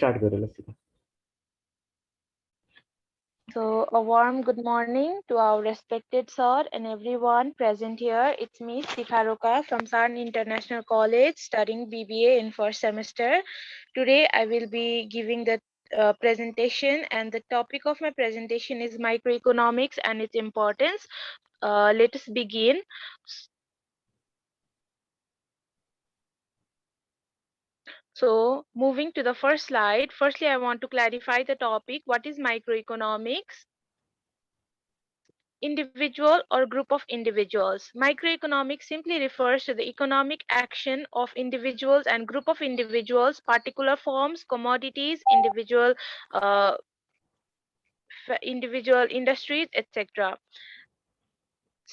Start करेल सीधा. So, a warm good morning to our respected sir and everyone present here. It's me, Sikharuka from Sarn International College, studying BBA in first semester. Today, I will be giving the presentation, and the topic of my presentation is microeconomics and its importance. Let us begin. So, moving to the first slide, firstly, I want to clarify the topic. What is microeconomics? Individual or group of individuals. Microeconomics simply refers to the economic action of individuals and group of individuals, particular forms, commodities, uh, individual industries, etc.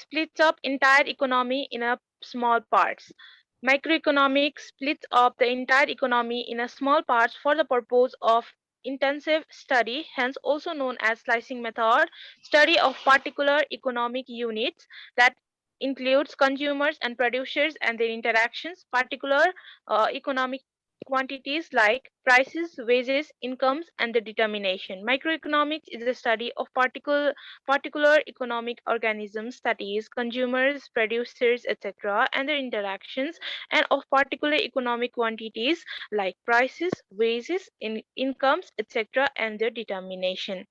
Splits up entire economy in a small parts. Microeconomics splits up the entire economy in a small parts for the purpose of intensive study, hence also known as slicing method, study of particular economic units that includes consumers and producers and their interactions, particular economic quantities like prices, wages, incomes, and the determination. Microeconomics is a study of particular economic organisms, that is consumers, producers, etc., and their interactions, and of particular economic quantities like prices, wages, incomes, etc., and their determination.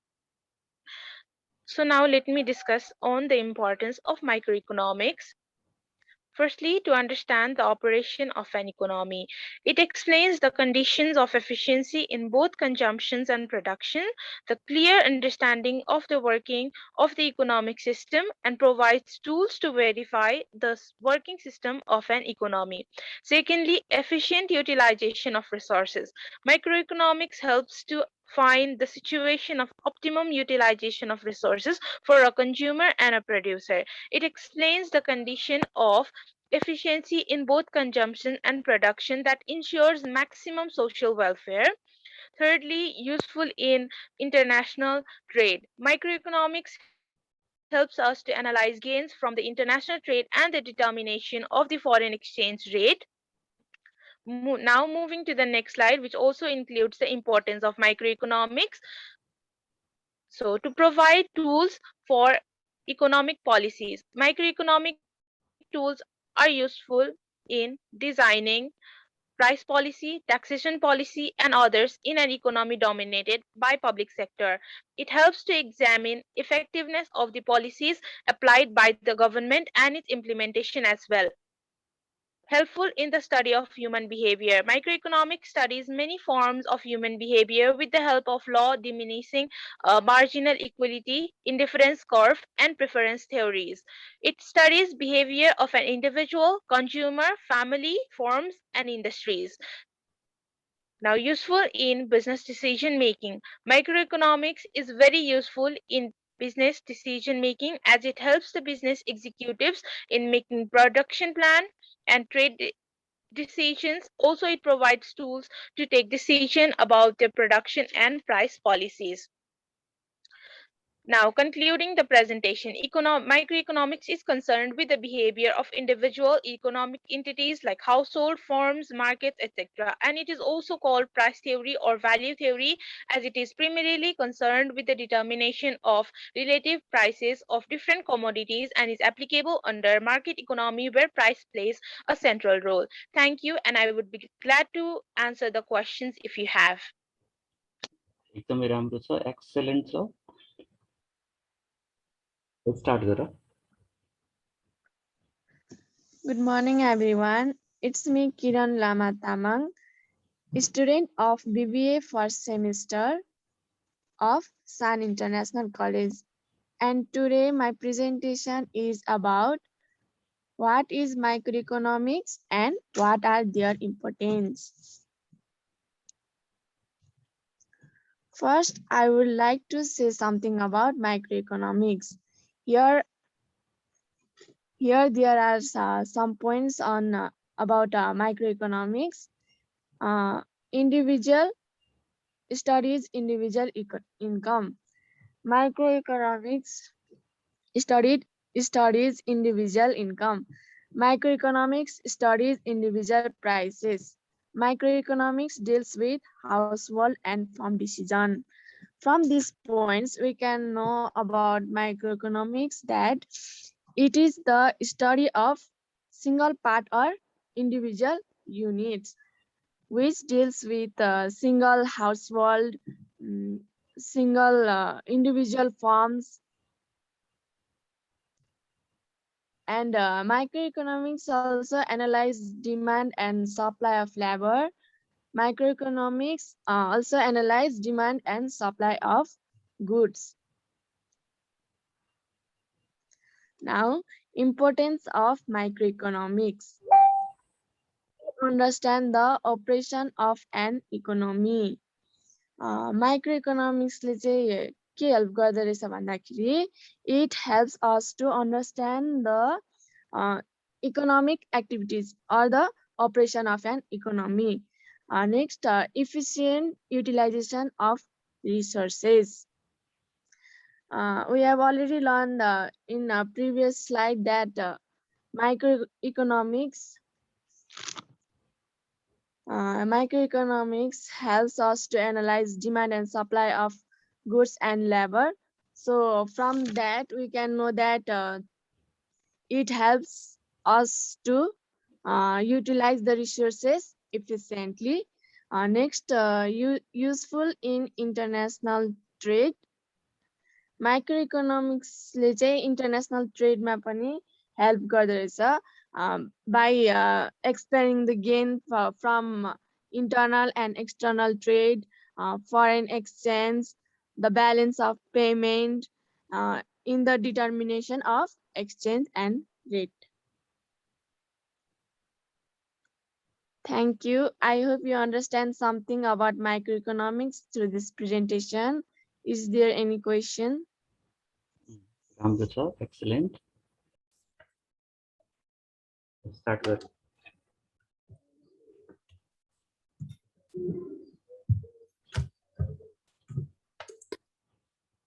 So now let me discuss on the importance of microeconomics. Firstly, to understand the operation of an economy, it explains the conditions of efficiency in both consumptions and production, the clear understanding of the working of the economic system, and provides tools to verify the working system of an economy. Secondly, efficient utilization of resources. Microeconomics helps to find the situation of optimum utilization of resources for a consumer and a producer. It explains the condition of efficiency in both consumption and production that ensures maximum social welfare. Thirdly, useful in international trade. Microeconomics helps us to analyze gains from the international trade and the determination of the foreign exchange rate. Now moving to the next slide, which also includes the importance of microeconomics. So to provide tools for economic policies, microeconomic tools are useful in designing price policy, taxation policy, and others in an economy dominated by public sector. It helps to examine effectiveness of the policies applied by the government and its implementation as well. Helpful in the study of human behavior. Microeconomics studies many forms of human behavior with the help of law diminishing marginal equality, indifference curve, and preference theories. It studies behavior of an individual, consumer, family, firms, and industries. Now, useful in business decision making. Microeconomics is very useful in business decision making as it helps the business executives in making production plan and trade decisions. Also, it provides tools to take decision about their production and price policies. Now, concluding the presentation, microeconomics is concerned with the behavior of individual economic entities like household, firms, markets, etc. And it is also called price theory or value theory, as it is primarily concerned with the determination of relative prices of different commodities and is applicable under market economy where price plays a central role. Thank you, and I would be glad to answer the questions if you have. एकदमै राम्रो छ, excellent छ. Start गर. Good morning, everyone. It's me, Kiran Lama Tamang, student of BBA first semester of San International College. And today my presentation is about what is microeconomics and what are their importance. First, I would like to say something about microeconomics. Here there are some points on about microeconomics. Individual studies individual income. Microeconomics studies individual income. Microeconomics studies individual prices. Microeconomics deals with household and farm decision. From these points, we can know about microeconomics that it is the study of single part or individual units, which deals with single household, mm, single individual farms, and microeconomics also analyze demand and supply of labor. Microeconomics also analyze demand and supply of goods. Now, importance of microeconomics. Understand the operation of an economy. माइक्रोइकोनोमिक्सले चाहिँ के help गर्दो रहेछ भन्दाखेरि it helps us to understand the economic activities or the operation of an economy. Next, efficient utilization of resources. We have already learned in a previous slide that microeconomics helps us to analyze demand and supply of goods and labor. So from that, we can know that it helps us to utilize the resources efficiently. Next, useful in international trade. माइक्रोइकोनोमिक्सले चाहिँ international ट्रेडमा पनि help गर्दो रहेछ by explaining the gain from internal and external trade, foreign exchange, the balance of payment in the determination of exchange and rate. Thank you. I hope you understand something about microeconomics through this presentation. Is there any question? राम्रो छ, excellent. Let's start with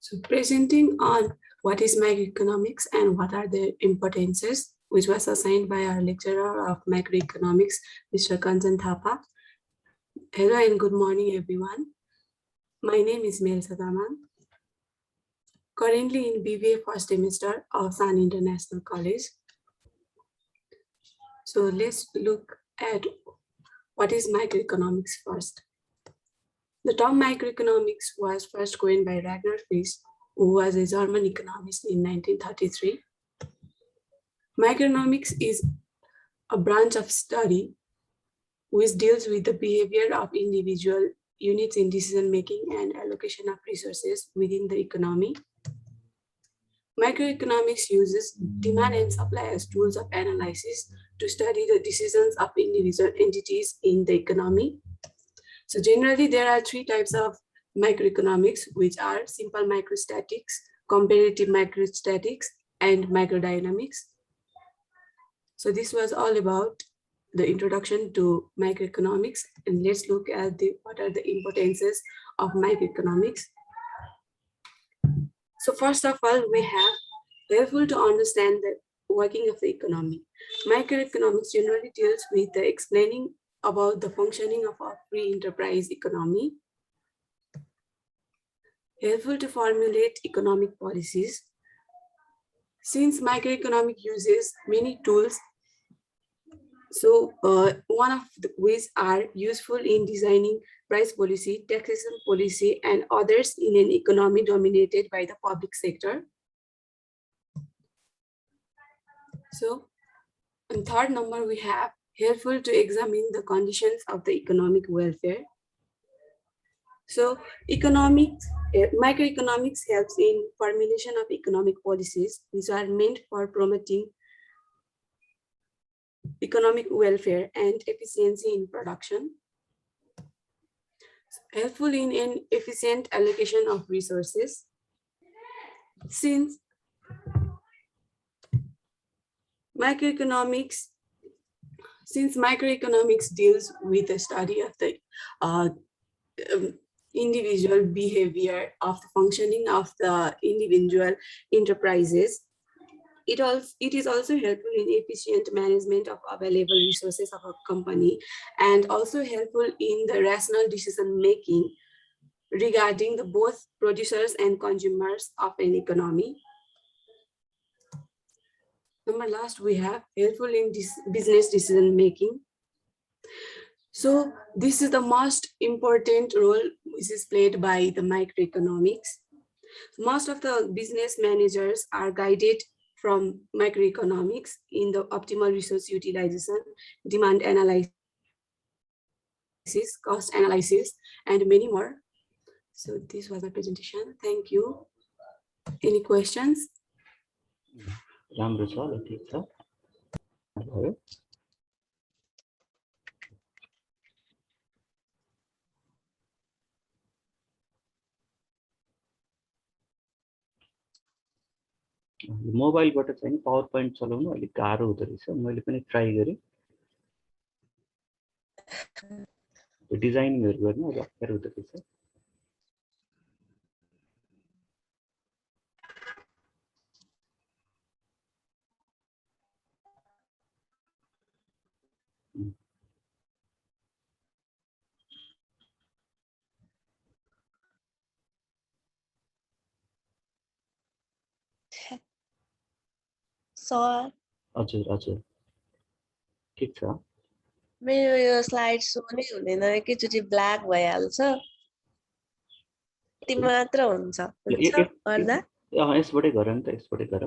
So presenting on what is microeconomics and what are the importances, which was assigned by our lecturer of microeconomics, Mr. Kanchan Thapa. Hello and good morning, everyone. My name is Melsa Tamang, currently in BBA first semester of San International College. So let's look at what is microeconomics first. The term microeconomics was first coined by Ragnar Frisch, who was a German economist in 1933. Microeconomics is a branch of study which deals with the behavior of individual units in decision-making and allocation of resources within the economy. Microeconomics uses demand and supply as tools of analysis to study the decisions of individual entities in the economy. So generally, there are three types of microeconomics, which are simple microstatics, comparative microstatics, and microdynamics. So this was all about the introduction to microeconomics, and let's look at what are the importances of microeconomics. So first of all, we have helpful to understand the working of the economy. Microeconomics generally deals with the explaining about the functioning of a free enterprise economy. Helpful to formulate economic policies. Since microeconomic uses many tools, so one of which are useful in designing price policy, taxation policy, and others in an economy dominated by the public sector. So, in third number, we have helpful to examine the conditions of the economic welfare. So, microeconomics helps in formulation of economic policies, which are meant for promoting economic welfare and efficiency in production. Helpful in an efficient allocation of resources. Since microeconomics deals with the study of the individual behavior of the functioning of the individual enterprises, It is also helpful in efficient management of available resources of a company, and also helpful in the rational decision making regarding the both producers and consumers of an economy. Number last, we have helpful in this business decision making. So this is the most important role which is played by the microeconomics. Most of the business managers are guided from microeconomics in the optimal resource utilization, demand analysis, cost analysis, and many more. So this was my presentation. Thank you. Any questions? राम्रो छ ल ठीक छ भयो मोबाइलबाट चाहिँ power point चलाउनु अलिक गाह्रो हुँदो रहेछ मैले पनि ट्राई गरेँ डिजाइनिङहरु गर्न अलि अप्ठ्यारो हुँदो रहेछ सर हजुर हजुर ठीक छ मेरो यो स्लाइड सो नै हुँदैन एकैचोटि ब्ल्याक भइहाल्छ यति मात्र हुन्छ गर्दा यसबाटै गर नि त यसबाटै गर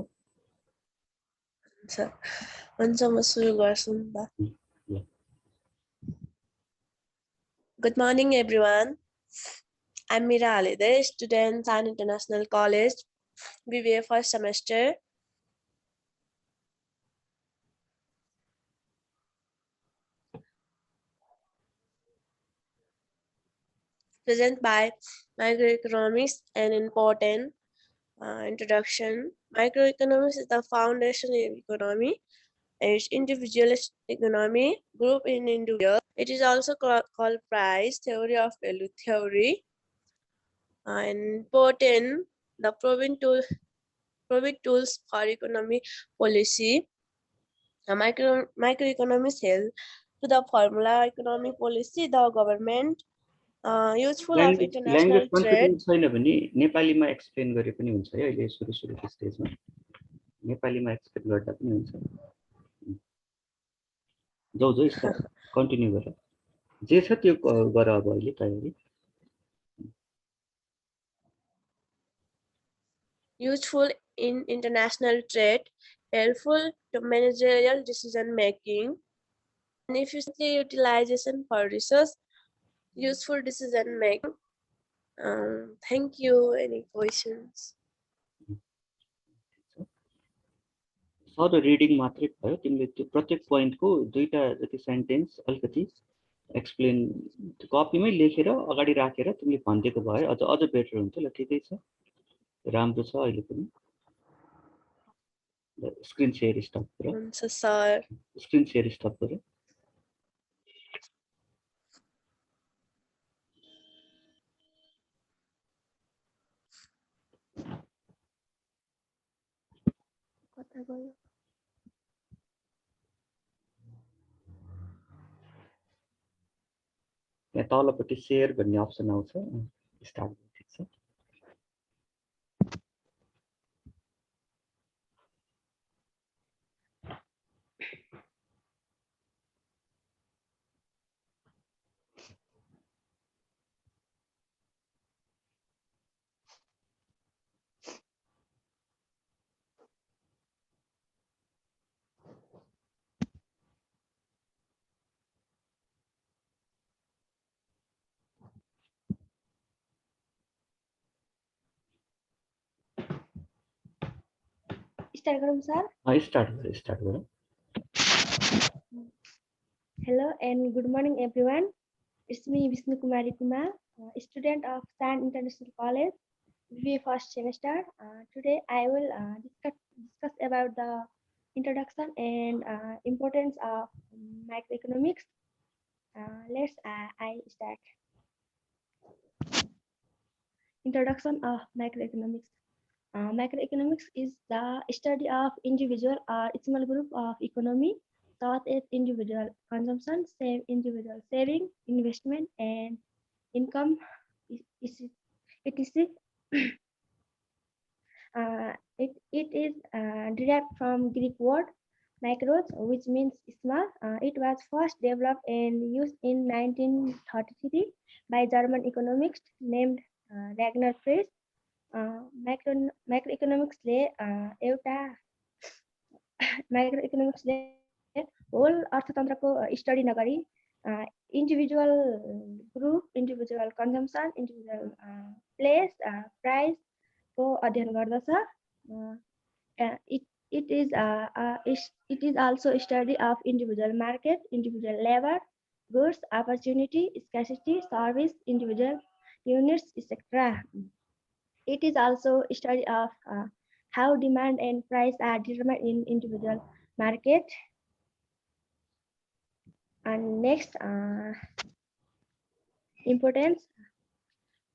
हुन्छ म सुरु गर्छु नि त Good morning everyone. I'm Mira Halide, student San International College, BBA first semester. Present by microeconomics, an important introduction. Microeconomics is the foundation of economy. It's individualist economy, group in individual. It is also called price theory of value theory. And important, the proving tools for economic policy. Microeconomics help to the formula economic policy, the government. Useful of international trade. छैन भने नेपालीमा explain गरे पनि हुन्छ है अहिले सुरुको स्टेजमा नेपालीमा एक्सप्लेन गर्दा पनि हुन्छ जाऊ कन्टिन्यू गर जे छ त्यो गर अब अहिले तयारी Useful in international trade, helpful to managerial decision making, and efficiently utilization for resource, useful decision making. Thank you. Any questions? Sir reading मात्रै भयो तिमीले त्यो प्रत्येक पोइन्टको दुईटा जति सेन्टेन्स अलिकति एक्सप्लेन कपीमै लेखेर अगाडि राखेर तिमीले भनिदिएको भए अझ बेटर हुन्थ्यो ल ठिकै छ राम्रो छ अहिले पनि स्क्रिन शेयर स्टप गर हुन्छ सर स्क्रिन शेयर स्टप गर कता गयो यहाँ तलपट्टि शेयर भन्ने अप्सन आउँछ स्टार्ट ठीक छ Start करूँ सर? स्टार्ट गर Hello and good morning everyone. It's me Vishnu Kumari Kumar, student of San International College, BBA first semester. Today I will discuss about the introduction and importance of macroeconomics. Let's I start. Introduction of macroeconomics. Macroeconomics is the study of individual or small group of economy, such as individual consumption, individual saving, investment, and income. It is it is derived from Greek word macros, which means small. It was first developed and used in 1933 by German economist named Ragnar Frisch. Macroeconomicsले एउटा macroeconomicsले whole अर्थतन्त्रको study नगरी individual group, individual consumption, individual place, price को अध्ययन गर्दछ. It is also a study of individual market, individual labor, goods, opportunity, scarcity, service, individual units, etc. It is also a study of how demand and price are determined in individual market. And next, importance.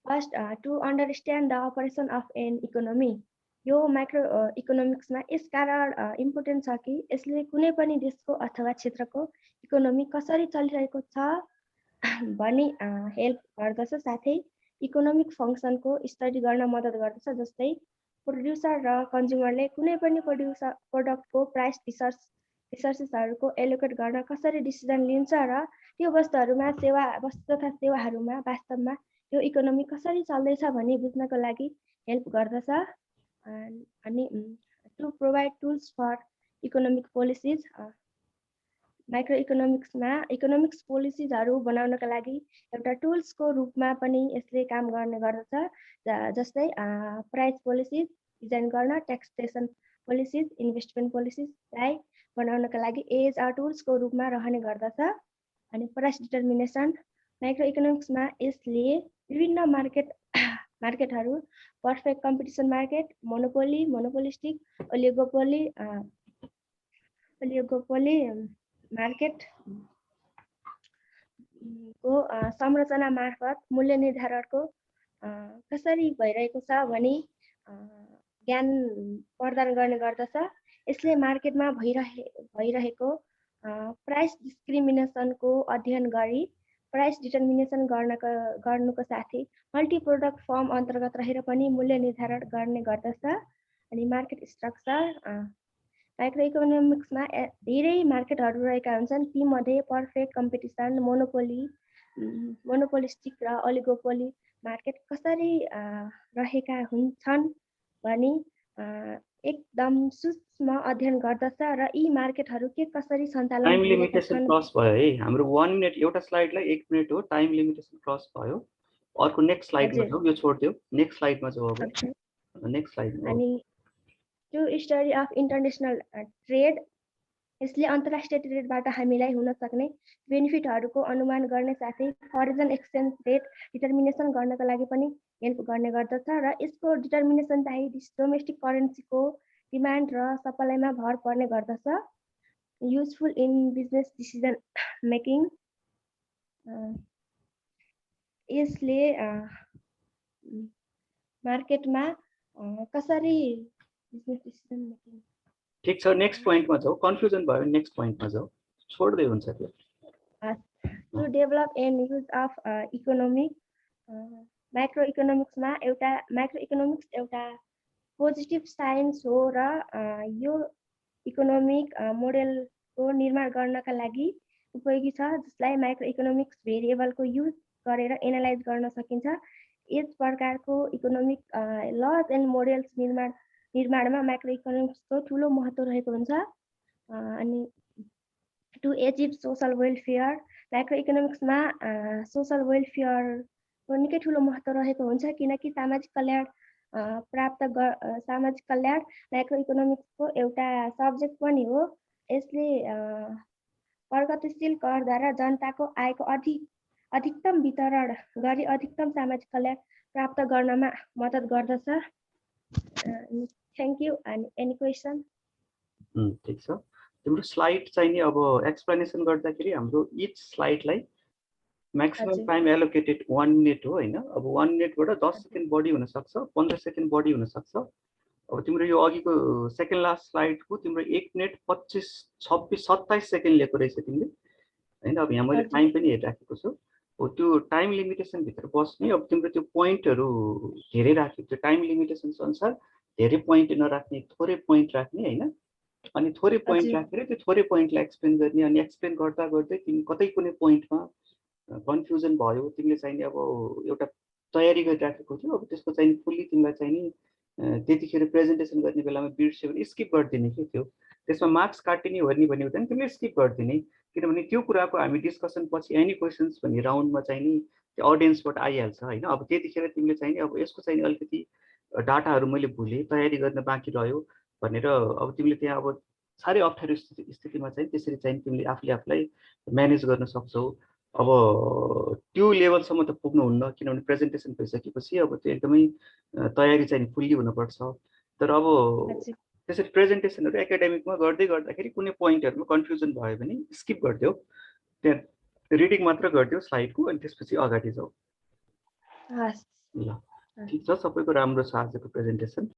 First, to understand the operation of an economy. यो micro इकोनोमिक्समा यस कारण important छ कि यसले कुनै पनि देशको अथवा क्षेत्रको इकोनोमी कसरी चलिरहेको छ भनी हेल्प गर्दछ. साथै इकोनोमिक फङ्सनको स्टडी गर्न मद्दत गर्दछ. जस्तै प्रोड्युसर र कन्ज्युमरले कुनै पनि प्रोडक्टको प्राइस रिसोर्सेसहरूको एलोकेट गर्न कसरी डिसिजन लिन्छ र त्यो वस्तु तथा सेवाहरूमा वास्तवमा यो इकोनोमी कसरी चल्दैछ भनी बुझ्नको लागि हेल्प गर्दछ. अनि to provide tools for economic policies. Micro इकोनोमिक्समा इकोनोमिक्स पोलिसिजहरू बनाउनका लागि एउटा टुल्सको रूपमा पनि यसले काम गर्ने गर्दछ. जस्तै प्राइस पोलिसिज डिजाइन गर्न, ट्याक्सेसन पोलिसिज, इन्भेस्टमेन्ट पोलिसिजलाई बनाउनका लागि एज टुल्सको रूपमा रहने गर्दछ. अनि प्राइस डिटर्मिनेसन. माइक्रो इकोनोमिक्समा यसले विभिन्न मार्केटहरू perfect competition market, monopoly, monopolistic, oligopoly market को संरचना मार्फत मूल्य निर्धारणको कसरी भइरहेको छ भनी ज्ञान प्रदान गर्ने गर्दछ. यसले मार्केटमा भइरहेको प्राइस डिस्क्रिमिनेसनको अध्ययन गरी प्राइस डिटर्मिनेसन गर्नुको साथै मल्टी प्रोडक्ट फर्म अन्तर्गत रहेर पनि मूल्य निर्धारण गर्ने गर्दछ. अनि मार्केट स्ट्रक्चर. माइक्रो इकोनोमिक्समा धेरै मार्केटहरू रहेका हुन्छन्. तीमध्ये पर्फेक्ट कम्पिटिसन, मोनोपोलिस्टिक र ओलिगोपोली मार्केट कसरी रहेका हुन्छन् भनी एकदम सूक्ष्म अध्ययन गर्दछ र यी मार्केटहरू के कसरी सञ्चालन टाइम लिमिटेसन क्रस भयो है. हाम्रो 1 मिनेट एउटा स्लाइडलाई 1 मिनेट हो. टाइम लिमिटेसन क्रस भयो. अर्को नेक्स्ट स्लाइडमा जाऊ. यो छोड्दियौ. नेक्स्ट स्लाइडमा जाऊ. अब नेक्स्ट स्लाइडमा. अनि to study of international trade. यसले अन्तर्राष्ट्रिय ट्रेडबाट हामीलाई हुन सक्ने बेनिफिटहरूको अनुमान गर्ने साथै फरेन एक्सचेन्ज रेट डिटर्मिनेसन गर्नका लागि पनि हेल्प गर्ने गर्दछ. र यसको डिटर्मिनेसन चाहिँ डोमेस्टिक करेन्सीको डिमान्ड र सप्लाईमा भर पर्ने गर्दछ. Useful in business decision making. यसले मार्केटमा कसरी बिजनेस डिसिजन मेकिङ. ठीक छ. नेक्स्ट पोइन्टमा जाऊ. कन्फ्युजन भयो नेक्स्ट पोइन्टमा जाऊ. छोड्दै हुन्छ त्यो. To develop and use of economic. Micro इकोनोमिक्समा माइक्रो इकोनोमिक्स एउटा पोजिटिभ साइन्स हो र यो इकोनोमिक मोडेलको निर्माण गर्नका लागि उपयोगी छ, जसलाई माइक्रो इकोनोमिक्स भेरिएबलको युज गरेर एनालाइज गर्न सकिन्छ. यस प्रकारको इकोनोमिक लज एन्ड मोडेल्स निर्माणमा माइक्रो इकोनोमिक्सको ठुलो महत्त्व रहेको हुन्छ. अनि to achieve social welfare. Micro इकोनोमिक्समा सोसल वेलफेयरको निकै ठुलो महत्त्व रहेको हुन्छ, किनकि सामाजिक कल्याण माइक्रो इकोनोमिक्सको एउटा सब्जेक्ट पनि हो. यसले प्रगतिशील करद्वारा जनताको आयको अधिकतम वितरण गरी अधिकतम सामाजिक कल्याण प्राप्त गर्नमा मद्दत गर्दछ. Thank you. End any question? ठीक छ. तिम्रो स्लाइड चाहिँ नि अब एक्सप्लेनेसन गर्दाखेरि हाम्रो इच स्लाइडलाई म्याक्सिमम टाइम एलोकेटेड 1 मिनेट हो हैन. अब 1 मिनेटबाट 10 सेकेन्ड बढी हुन सक्छ, 15 सेकेन्ड बढी हुन सक्छ. अब तिम्रो यो अघिको सेकेन्ड लास्ट स्लाइडको तिम्रो 1 मिनेट 25 26 27 सेकेन्ड लिएको रहेछ तिमीले हैन। अब यहाँ मैले टाइम पनि हेरिराखेको छु। हो त्यो टाइम लिमिटेसन भित्र बस्ने। अब तिम्रो त्यो पोइन्टहरु धेरै राख्यो, त्यो टाइम लिमिटेसन्स अनुसार धेरै पोइन्ट नराख्ने, थोरै पोइन्ट राख्ने हैन। अनि थोरै पोइन्ट राखेर त्यो थोरै पोइन्टलाई एक्सप्लेन गर्ने। अनि एक्सप्लेन गर्दा गर्दै तिमी कतै कुनै पोइन्टमा कन्फ्युजन भयो, तिमीले चाहिँ अब एउटा तयारी गरिराखेको थियो, अब त्यसको चाहिँ फुल्ली तिमीलाई चाहिँ त्यतिखेर प्रेजेन्टेसन गर्ने बेलामा बिर्स्यो भने स्किप गरिदिने के थियो। त्यसमा मार्क्स काटिने हो नि भन्ने हुँदैन, तिमीले स्किप गरिदिने। किनभने त्यो कुराको हामी डिस्कसन पछि एनी क्वेसन्स भन्ने राउन्डमा चाहिँ नि त्यो अडियन्सबाट आइहाल्छ हैन। अब त्यतिखेर तिमीले चाहिँ अब यसको चाहिँ अलिकति डाटाहरू मैले भुलेँ, तयारी गर्न बाँकी रह्यो भनेर अब तिमीले त्यहाँ अब साह्रै अप्ठ्यारो स्थितिमा चाहिँ त्यसरी चाहिँ तिमीले आफूलाई म्यानेज गर्न सक्छौ। अब त्यो लेभलसम्म त पुग्नुहुन्न, किनभने प्रेजेन्टेसन भइसकेपछि अब त्यो एकदमै तयारी चाहिँ फुल्ली हुनुपर्छ। तर अब त्यसरी प्रेजेन्टेसनहरू एकाडेमिकमा गर्दै गर्दाखेरि कुनै पोइन्टहरुमा कन्फ्युजन भयो भने स्किप गरिदेऊ, त्यहाँ रिडिङ मात्र गरिदेऊ स्लाइडको, अनि त्यसपछि अगाडि जाऊ। ल ठीक छ, सबैको राम्रो छ आजको प्रेजेन्टेसन।